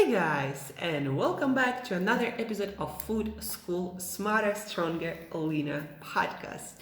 Hey guys, and welcome back to another episode of Food School Smarter, Stronger, Leaner podcast.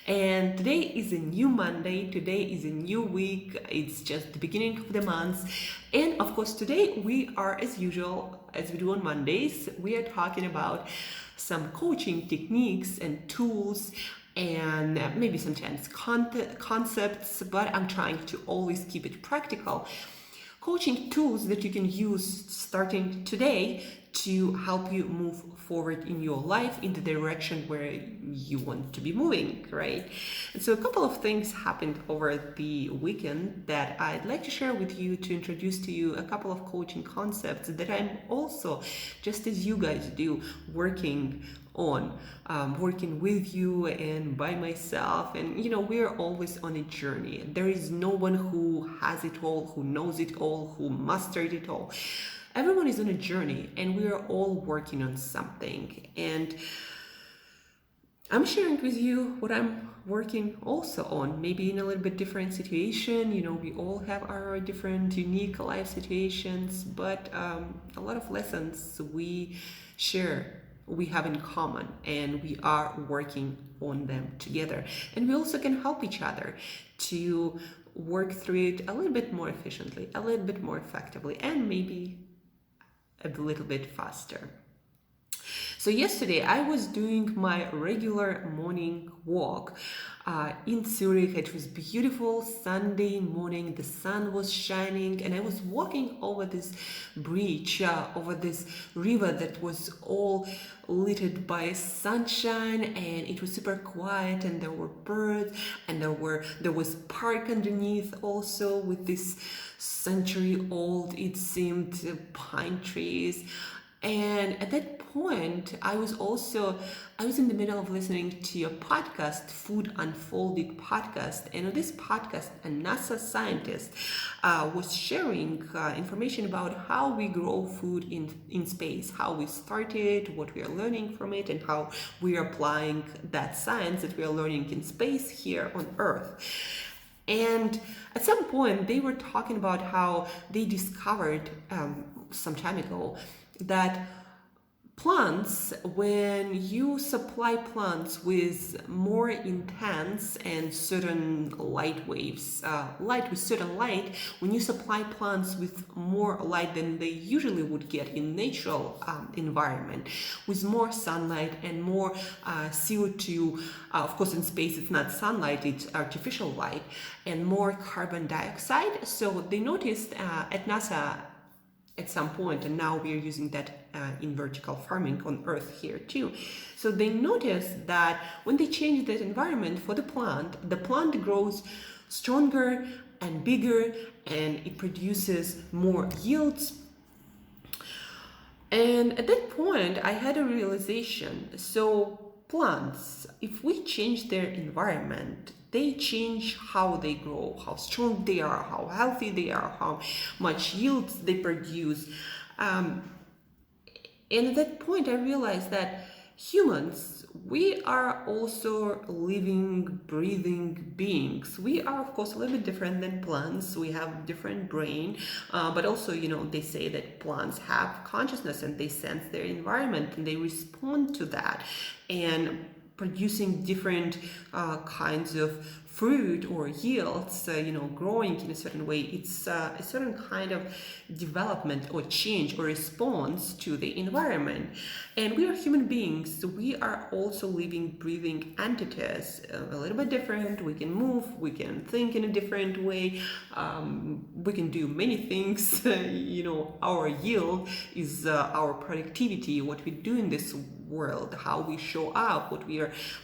And today is a new Monday, today is a new week, it's just the beginning of the month. And of course, today we are, as usual, as we do on Mondays, we are talking about some coaching techniques and tools and maybe sometimes concepts, but I'm trying to always keep it practical. Coaching tools that you can use starting today to help you move forward in your life in the direction where you want to be moving, right? And so a couple of things happened over the weekend that I'd like to share with you to introduce to you a couple of coaching concepts that I'm also, just as you guys do, working on, working with you and by myself. And we're always on a journey. There is no one who has it all, who knows it all, who mastered it all. Everyone is on a journey and we are all working on something. And I'm sharing with you what I'm working also on, maybe in a little bit different situation. We all have our different unique life situations, but a lot of lessons we share, we have in common, and we are working on them together. And we also can help each other to work through it a little bit more efficiently, a little bit more effectively, and maybe a little bit faster. So yesterday I was doing my regular morning walk in Zurich. It was beautiful Sunday morning. The sun was shining and I was walking over this bridge, over this river that was all lit by sunshine, and it was super quiet, and there were birds, and there was park underneath also with this century-old, it seemed, pine trees. And at that point, I was in the middle of listening to a podcast, Food Unfolded podcast. And on this podcast, a NASA scientist was sharing information about how we grow food in space, how we started, what we are learning from it, and how we are applying that science that we are learning in space here on Earth. And at some point, they were talking about how they discovered some time ago that plants, when you supply plants with more intense and certain light waves, when you supply plants with more light than they usually would get in natural environment, with more sunlight and more CO2, of course in space it's not sunlight, it's artificial light, and more carbon dioxide. So they noticed at NASA at some point, and now we are using that in vertical farming on Earth here too. So they noticed that when they change that environment for the plant grows stronger and bigger, and it produces more yields. And at that point, I had a realization. So plants, if we change their environment, they change how they grow, how strong they are, how healthy they are, how much yields they produce. And at that point, I realized that humans, we are also living, breathing beings. We are, of course, a little bit different than plants. We have different brain, but also, they say that plants have consciousness and they sense their environment and they respond to that. And producing different kinds of fruit or yields, growing in a certain way, it's a certain kind of development or change or response to the environment. And we are human beings, so we are also living, breathing entities, a little bit different. We can move, we can think in a different way, we can do many things. Our yield is our productivity, what we do in this world, how we show up,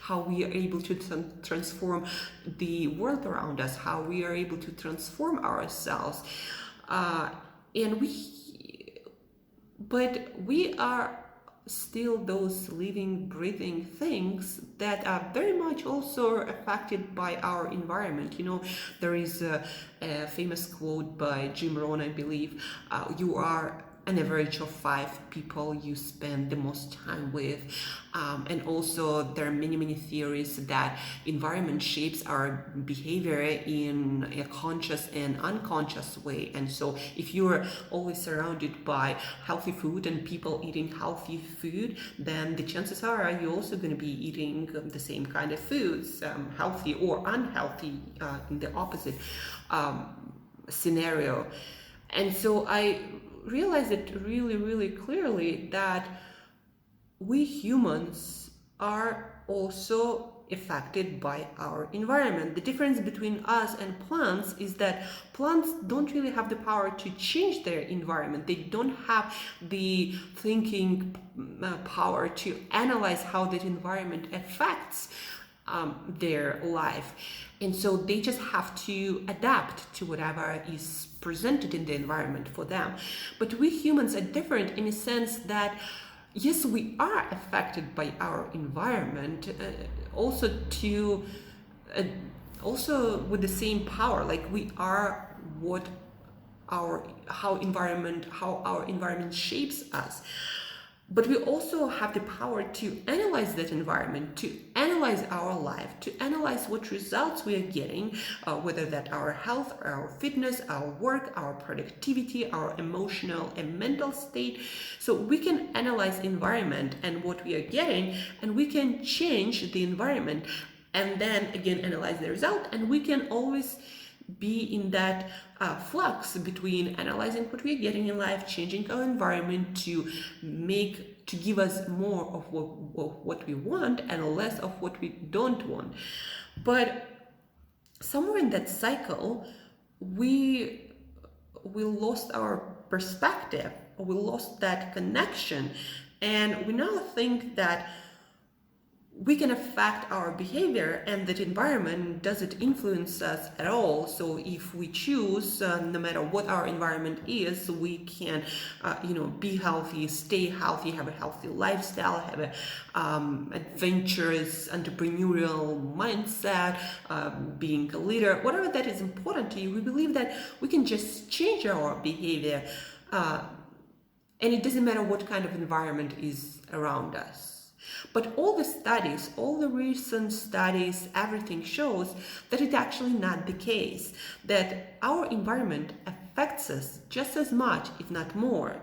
how we are able to transform the world around us, how we are able to transform ourselves, but we are still those living, breathing things that are very much also affected by our environment. There is a famous quote by Jim Rohn, I believe, you are an average of 5 people you spend the most time with. And also there are many theories that environment shapes our behavior in a conscious and unconscious way. And so if you're always surrounded by healthy food and people eating healthy food, then the chances are you're also going to be eating the same kind of foods, healthy or unhealthy, in the opposite scenario. And so I realized it really clearly that we humans are also affected by our environment. The difference between us and plants is that plants don't really have the power to change their environment. They don't have the thinking power to analyze how that environment affects their life. And so they just have to adapt to whatever is presented in the environment for them. But we humans are different in a sense that yes, we are affected by our environment, also with the same power. Like we are how our environment shapes us. But we also have the power to analyze that environment, to analyze our life, to analyze what results we are getting, whether that our health, our fitness, our work, our productivity, our emotional and mental state. So we can analyze environment and what we are getting, and we can change the environment and then again analyze the result, and we can always be in that flux between analyzing what we're getting in life, changing our environment to give us more of what we want and less of what we don't want. But somewhere in that cycle, we lost our perspective, we lost that connection, and we now think that we can affect our behavior and that environment doesn't influence us at all. So if we choose, no matter what our environment is, we can, be healthy, stay healthy, have a healthy lifestyle, have a adventurous, entrepreneurial mindset, being a leader, whatever that is important to you. We believe that we can just change our behavior, and it doesn't matter what kind of environment is around us. But all the studies, all the recent studies, everything shows that it's actually not the case, that our environment affects us just as much, if not more,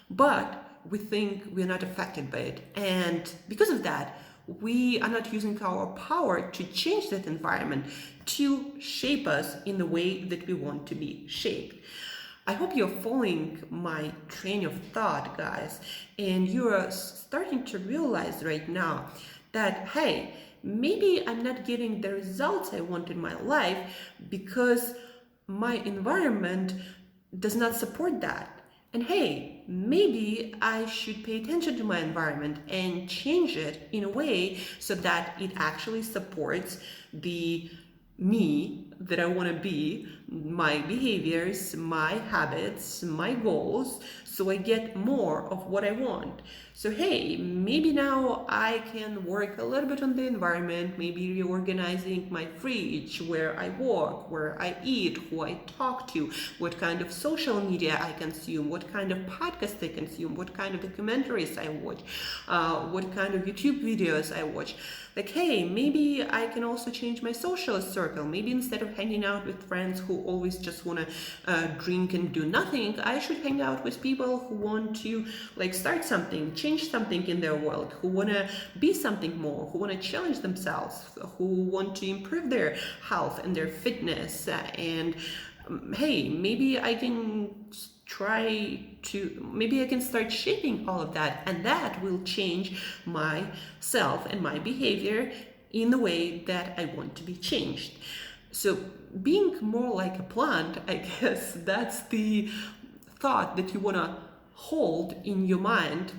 but we think we're not affected by it. And because of that, we are not using our power to change that environment, to shape us in the way that we want to be shaped. I hope you're following my train of thought, guys, and you're starting to realize right now that, hey, maybe I'm not getting the results I want in my life because my environment does not support that. And hey, maybe I should pay attention to my environment and change it in a way so that it actually supports the me that I want to be, my behaviors, my habits, my goals, so I get more of what I want. So hey, maybe now I can work a little bit on the environment, maybe reorganizing my fridge, where I work, where I eat, who I talk to, what kind of social media I consume, what kind of podcasts I consume, what kind of documentaries I watch, what kind of YouTube videos I watch. Like, hey, maybe I can also change my social circle. Maybe instead of hanging out with friends who always just want to drink and do nothing, I should hang out with people who want to start something, change something in their world, who want to be something more, who want to challenge themselves, who want to improve their health and their fitness. And hey, maybe I can maybe I can start shaping all of that, and that will change myself and my behavior in the way that I want to be changed. So being more like a plant, I guess that's the thought that you want to hold in your mind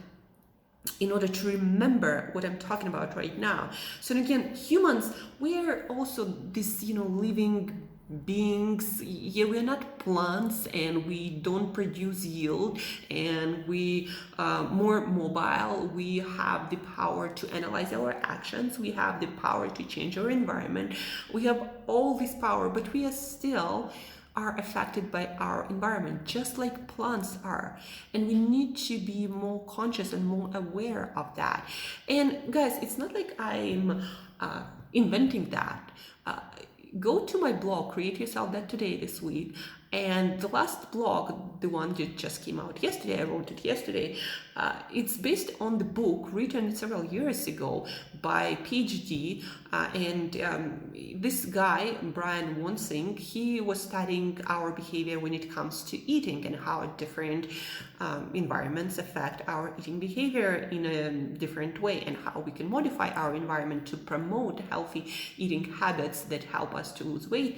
in order to remember what I'm talking about right now. So again, humans, we're also this, living beings. Yeah, we're not plants, and we don't produce yield, and we more mobile. We have the power to analyze our actions. We have the power to change our environment. We have all this power, but we are still are affected by our environment, just like plants are. And we need to be more conscious and more aware of that. And guys, it's not like I'm inventing that. Go to my blog, Create Yourself That Today, this week. And the last blog, the one that just came out yesterday, I wrote it yesterday, it's based on the book written several years ago by PhD. This guy, Brian Wonsing, he was studying our behavior when it comes to eating and how different environments affect our eating behavior in a different way, and how we can modify our environment to promote healthy eating habits that help us to lose weight.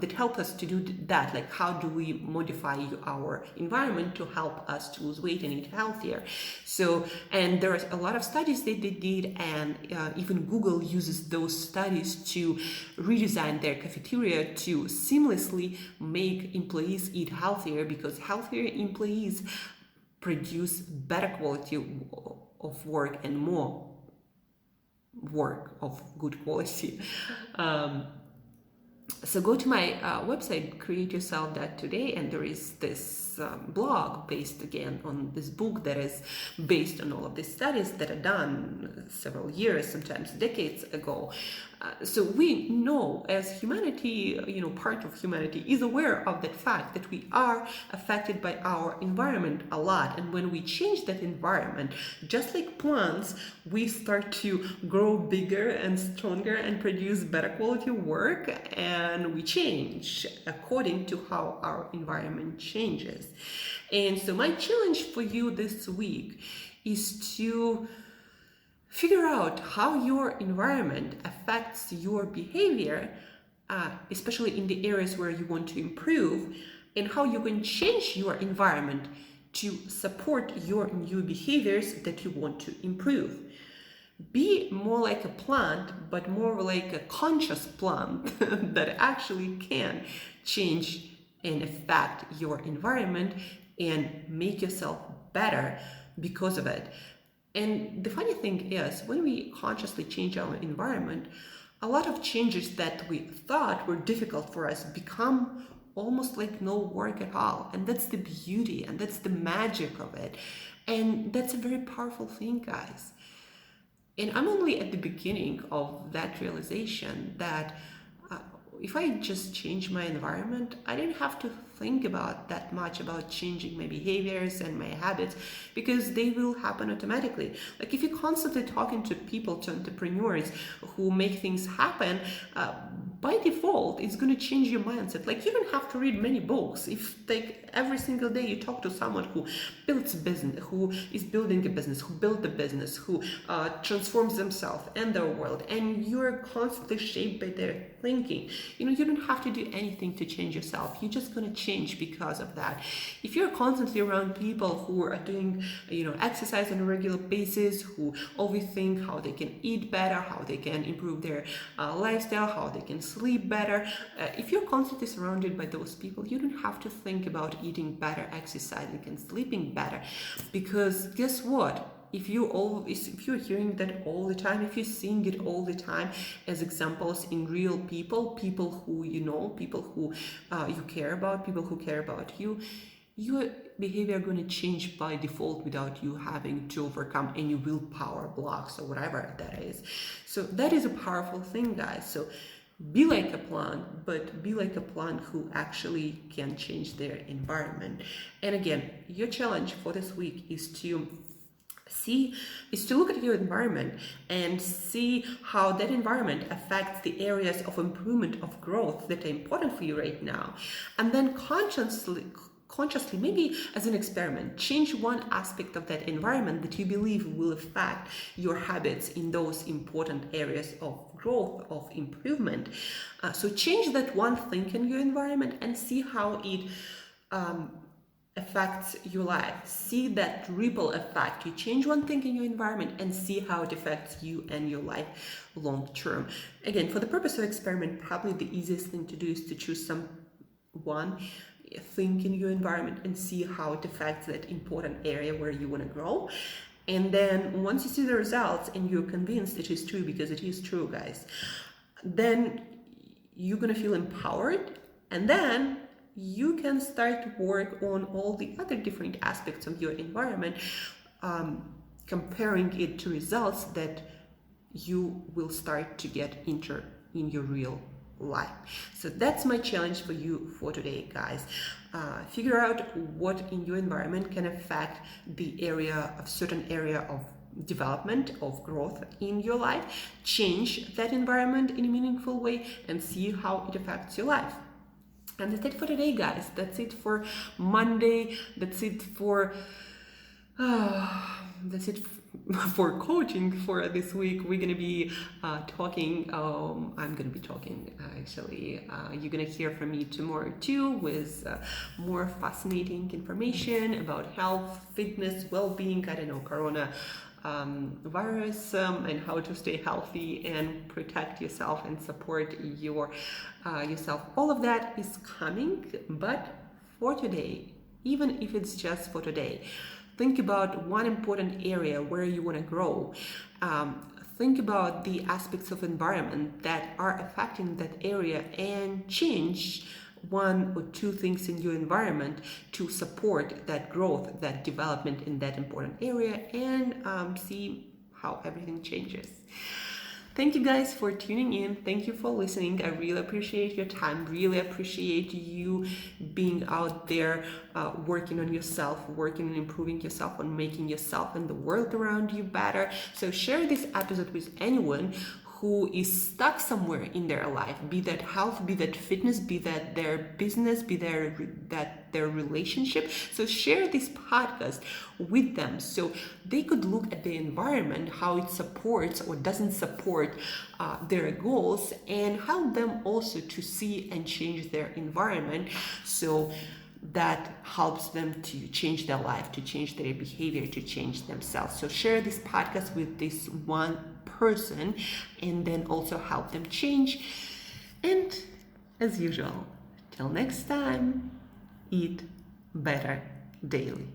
That help us to do that, like how do we modify our environment to help us to lose weight and eat healthier. So, and there are a lot of studies that they did, and even Google uses those studies to redesign their cafeteria to seamlessly make employees eat healthier, because healthier employees produce better quality of work and more work of good quality. So go to my website, Create Yourself That Today, and there is this blog based again on this book that is based on all of these studies that are done several years, sometimes decades ago. So we know as humanity, part of humanity is aware of that fact that we are affected by our environment a lot. And when we change that environment, just like plants, we start to grow bigger and stronger and produce better quality work, and we change according to how our environment changes. And so my challenge for you this week is to figure out how your environment affects your behavior, especially in the areas where you want to improve, and how you can change your environment to support your new behaviors that you want to improve. Be more like a plant, but more like a conscious plant that actually can change and affect your environment and make yourself better because of it. And the funny thing is, when we consciously change our environment, a lot of changes that we thought were difficult for us become almost like no work at all. And that's the beauty and that's the magic of it. And that's a very powerful thing, guys. And I'm only at the beginning of that realization that if I just change my environment, I didn't have to think about that much about changing my behaviors and my habits, because they will happen automatically. Like if you're constantly talking to people, to entrepreneurs who make things happen, by default, it's going to change your mindset. Like you don't have to read many books. If like every single day you talk to someone who builds a business, who is building a business, who built a business, who transforms themselves and their world, and you're constantly shaped by their thinking, you don't have to do anything to change yourself. You're just going to change because of that. If you're constantly around people who are doing, exercise on a regular basis, who always think how they can eat better, how they can improve their lifestyle, how they can sleep better, if you're constantly surrounded by those people, you don't have to think about eating better, exercising, and sleeping better, because guess what? If you're hearing that all the time, if you're seeing it all the time as examples in real people who people who you care about, people who care about you, your behavior are going to change by default without you having to overcome any willpower blocks or whatever that is. So that is a powerful thing, guys. So be like a plant, but be like a plant who actually can change their environment. And again, your challenge for this week is to look at your environment and see how that environment affects the areas of improvement, of growth that are important for you right now. And then consciously, maybe as an experiment, change one aspect of that environment that you believe will affect your habits in those important areas of growth, of improvement. So change that one thing in your environment and see how it affects your life. See that ripple effect. You change one thing in your environment and see how it affects you and your life long term. Again, for the purpose of experiment, probably the easiest thing to do is to choose some one thing in your environment and see how it affects that important area where you want to grow. And then once you see the results and you're convinced it is true, because it is true, guys, then you're going to feel empowered. And then you can start to work on all the other different aspects of your environment, comparing it to results that you will start to get in your real life. So that's my challenge for you for today, guys. Figure out what in your environment can affect the certain area of development, of growth in your life. Change that environment in a meaningful way and see how it affects your life. And that's it for today, guys. That's it for Monday. That's it for coaching for this week. We're gonna be talking. I'm gonna be talking actually. You're gonna hear from me tomorrow too, with more fascinating information about health, fitness, well-being. I don't know, Corona virus, and how to stay healthy and protect yourself and support yourself. All of that is coming, but for today, even if it's just for today, think about one important area where you want to grow. Think about the aspects of environment that are affecting that area and change one or two things in your environment to support that growth, that development in that important area, and see how everything changes. Thank you guys for tuning in. Thank you for listening. I really appreciate your time. Really appreciate you being out there, working on yourself, working on improving yourself, on making yourself and the world around you better. So share this episode with anyone who is stuck somewhere in their life, be that health, be that fitness, be that their business, be that their relationship. So share this podcast with them so they could look at the environment, how it supports or doesn't support their goals, and help them also to see and change their environment, so that helps them to change their life, to change their behavior, to change themselves. So share this podcast with this one person and then also help them change. And as usual, till next time, eat better daily.